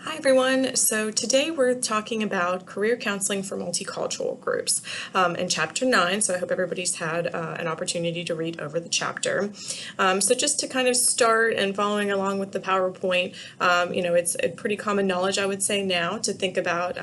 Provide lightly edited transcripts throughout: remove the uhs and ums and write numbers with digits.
Hi everyone. So today we're talking about career counseling for multicultural groups in Chapter 9. So I hope everybody's had an opportunity to read over the chapter. So just to kind of start and following along with the PowerPoint, it's a pretty common knowledge, I would say now, to think about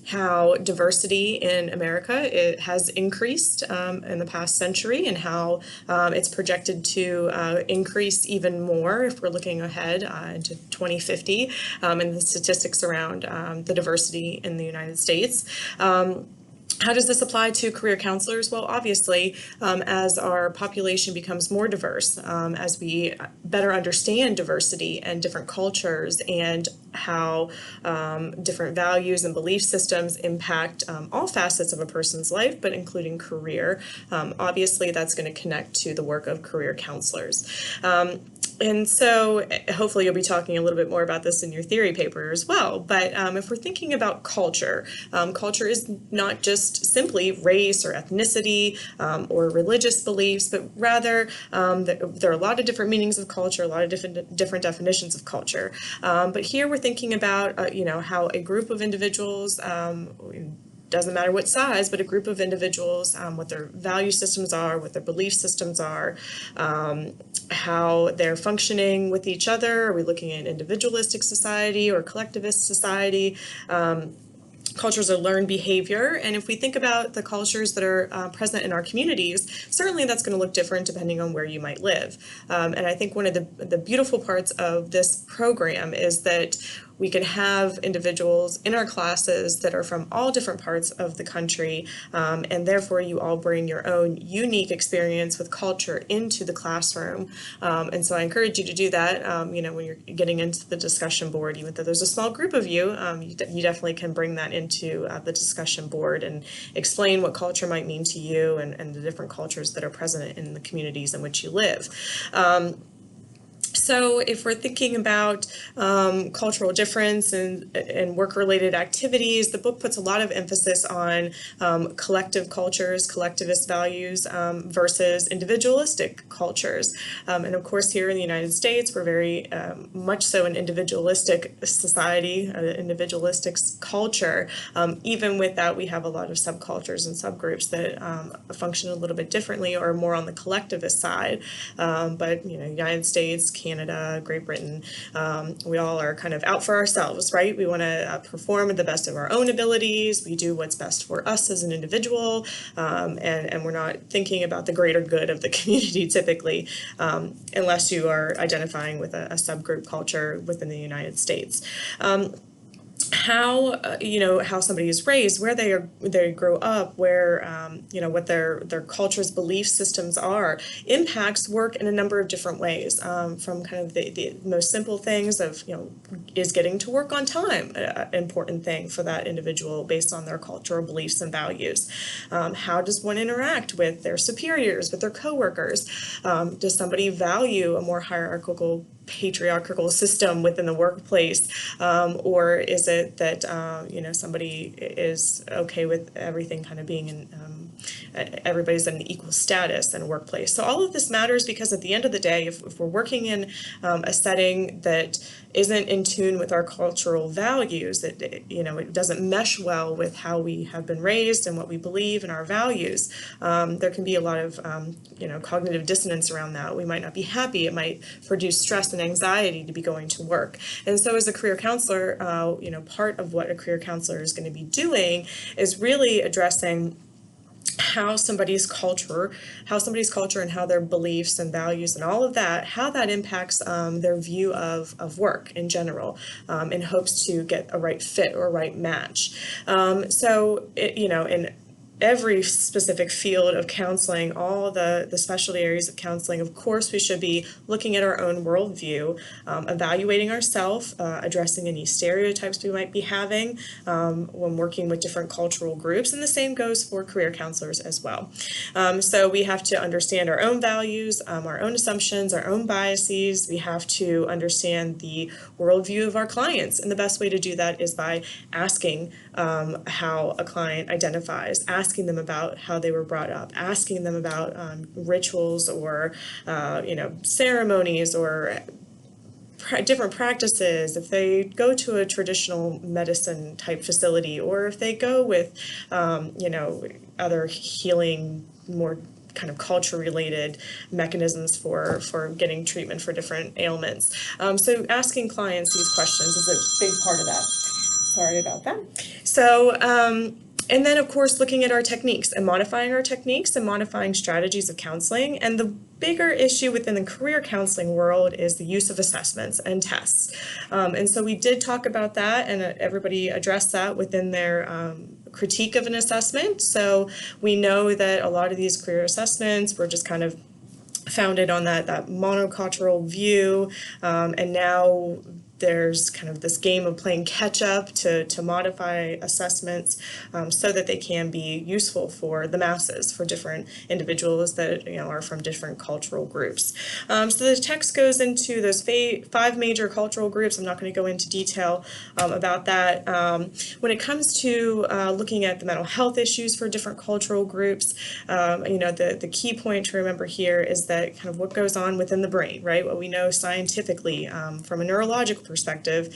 how diversity in America has increased in the past century and how it's projected to increase even more if we're looking ahead into 2050. And the statistics around the diversity in the United States. How does this apply to career counselors? Well, obviously, as our population becomes more diverse, as we better understand diversity and different cultures and how different values and belief systems impact all facets of a person's life, but including career, obviously that's going to connect to the work of career counselors. And so hopefully you'll be talking a little bit more about this in your theory paper as well. But if we're thinking about culture, culture is not just simply race or ethnicity or religious beliefs, but rather there are a lot of different meanings of culture, a lot of different definitions of culture. But here we're thinking about, how a group of individuals, doesn't matter what size, but a group of individuals, what their value systems are, what their belief systems are, how they're functioning with each other. Are we looking at individualistic society or collectivist society? Cultures are learned behavior, and if we think about the cultures that are present in our communities, certainly that's going to look different depending on where you might live. And I think one of the beautiful parts of this program is that we can have individuals in our classes that are from all different parts of the country, and therefore you all bring your own unique experience with culture into the classroom. And so I encourage you to do that, when you're getting into the discussion board, even though there's a small group of you, you definitely can bring that into the discussion board and explain what culture might mean to you and the different cultures that are present in the communities in which you live. So if we're thinking about cultural difference and work-related activities, the book puts a lot of emphasis on collective cultures, collectivist values versus individualistic cultures. And of course, here in the United States, we're very much so an individualistic society, an individualistic culture. Even with that, we have a lot of subcultures and subgroups that function a little bit differently or more on the collectivist side. But, United States, Canada, Great Britain, we all are kind of out for ourselves, right? We want to perform at the best of our own abilities. We do what's best for us as an individual, and we're not thinking about the greater good of the community typically, unless you are identifying with a subgroup culture within the United States. How somebody is raised, where they grow up, where what their culture's belief systems are, impacts work in a number of different ways. From kind of the most simple things of is getting to work on time an important thing for that individual based on their cultural beliefs and values. How does one interact with their superiors, with their coworkers? Does somebody value a more hierarchical, patriarchal system within the workplace, or is it that somebody is okay with everything kind of being in everybody's in an equal status in a workplace? So all of this matters because at the end of the day, if we're working in a setting that isn't in tune with our cultural values, that it doesn't mesh well with how we have been raised and what we believe and our values, there can be a lot of cognitive dissonance around that. We might not be happy. It might produce stress and anxiety to be going to work. And so as a career counselor, part of what a career counselor is going to be doing is really addressing how somebody's culture and how their beliefs and values and all of that, how that impacts their view of work in general, in hopes to get a right fit or a right match. In every specific field of counseling, all the specialty areas of counseling, of course, we should be looking at our own worldview, evaluating ourselves, addressing any stereotypes we might be having when working with different cultural groups, and the same goes for career counselors as well. So we have to understand our own values, our own assumptions, our own biases. We have to understand the worldview of our clients, and the best way to do that is by asking how a client identifies, asking them about how they were brought up, asking them about rituals or ceremonies or different practices, if they go to a traditional medicine type facility, or if they go with, other healing, more kind of culture related mechanisms for getting treatment for different ailments. So asking clients these questions is a big part of that. Sorry about that. So, and then, of course, looking at our techniques and modifying our techniques and modifying strategies of counseling. And the bigger issue within the career counseling world is the use of assessments and tests. And so we did talk about that, and everybody addressed that within their critique of an assessment. So we know that a lot of these career assessments were just kind of founded on that monocultural view, and now there's kind of this game of playing catch up to modify assessments, so that they can be useful for the masses, for different individuals that are from different cultural groups. So the text goes into those 5 major cultural groups. I'm not going to go into detail about that. When it comes to looking at the mental health issues for different cultural groups, the key point to remember here is that kind of what goes on within the brain, right? What we know scientifically from a neurological perspective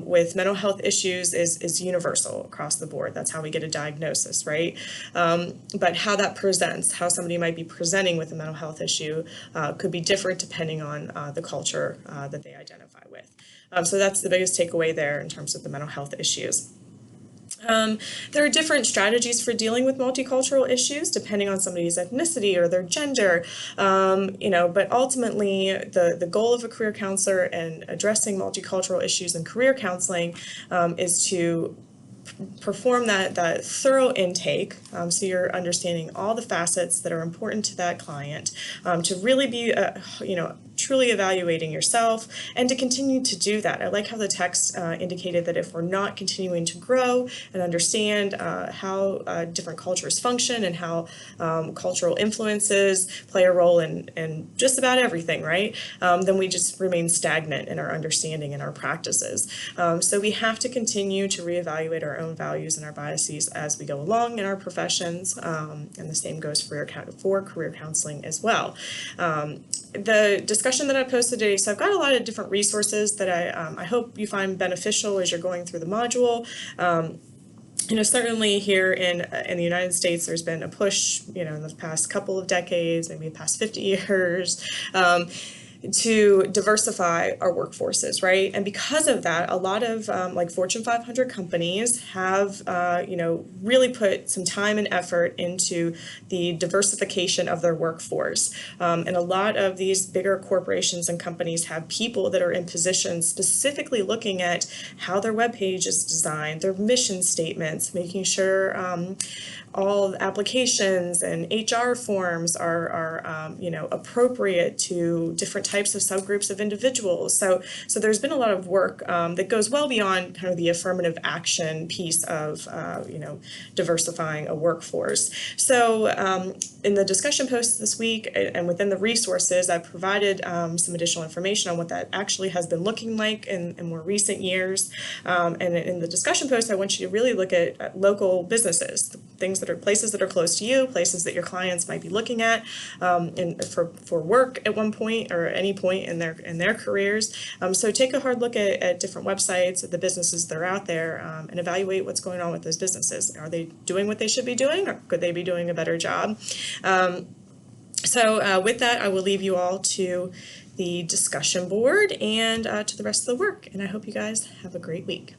with mental health issues is universal across the board. That's how we get a diagnosis, right? But how that presents, how somebody might be presenting with a mental health issue could be different depending on the culture that they identify with. So that's the biggest takeaway there in terms of the mental health issues. There are different strategies for dealing with multicultural issues depending on somebody's ethnicity or their gender, but ultimately the goal of a career counselor and addressing multicultural issues in career counseling is to perform that thorough intake, so you're understanding all the facets that are important to that client, to really be truly evaluating yourself, and to continue to do that. I like how the text indicated that if we're not continuing to grow and understand how different cultures function and how cultural influences play a role in just about everything, right? Then we just remain stagnant in our understanding and our practices. So we have to continue to reevaluate our own values and our biases as we go along in our professions, and the same goes for career counseling as well. The discussion that I posted today, so I've got a lot of different resources that I hope you find beneficial as you're going through the module. Certainly here in the United States, there's been a push, in the past couple of decades, maybe the past 50 years, to diversify our workforces, right? And because of that, a lot of Fortune 500 companies have, really put some time and effort into the diversification of their workforce. And a lot of these bigger corporations and companies have people that are in positions specifically looking at how their webpage is designed, their mission statements, making sure all applications and HR forms are appropriate to different types of subgroups of individuals. So there's been a lot of work that goes well beyond kind of the affirmative action piece of diversifying a workforce. So in the discussion post this week and within the resources, I've provided some additional information on what that actually has been looking like in more recent years. And in the discussion post, I want you to really look at local businesses, things that are places that are close to you, places that your clients might be looking at for work at one point or any point in their careers. So take a hard look at different websites, at the businesses that are out there, and evaluate what's going on with those businesses. Are they doing what they should be doing, or could they be doing a better job? So with that, I will leave you all to the discussion board and to the rest of the work. And I hope you guys have a great week.